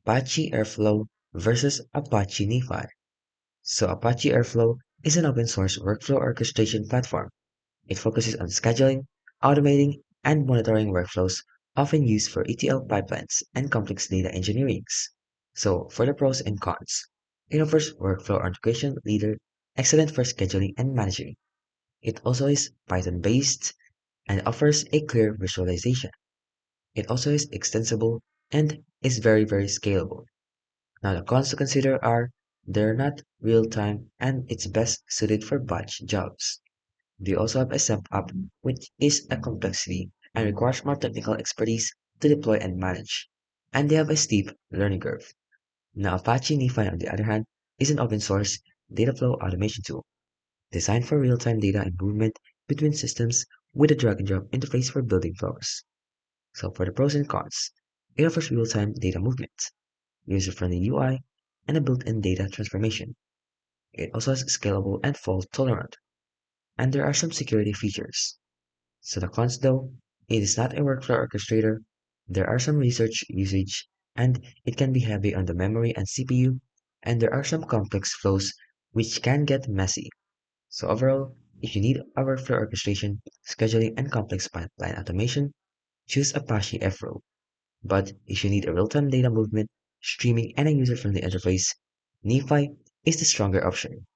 Apache Airflow versus Apache Nifi. So Apache Airflow is an open source workflow orchestration platform. It focuses on scheduling, automating, and monitoring workflows often used for ETL pipelines and complex data engineering. So for the pros and cons, it offers workflow orchestration leader, excellent for scheduling and managing. It also is Python based and offers a clear visualization. It also is extensible and is very scalable. Now the cons to consider are they're not real time and it's best suited for batch jobs. They also have a SEP app, which is a complexity and requires more technical expertise to deploy and manage. And they have a steep learning curve. Now Apache Nifi on the other hand is an open source data flow automation tool designed for real-time data and movement between systems with a drag and drop interface for building flows. So for the pros and cons, it offers real-time data movement, user-friendly UI, and a built-in data transformation. It also has scalable and fault tolerant, and there are some security features. So the cons though, it is not a workflow orchestrator, there are some research usage, and it can be heavy on the memory and CPU, and there are some complex flows which can get messy. So overall, if you need a workflow orchestration, scheduling, and complex pipeline automation, choose Apache Airflow. But if you need a real-time data movement, streaming, and a user-friendly interface, Nifi is the stronger option.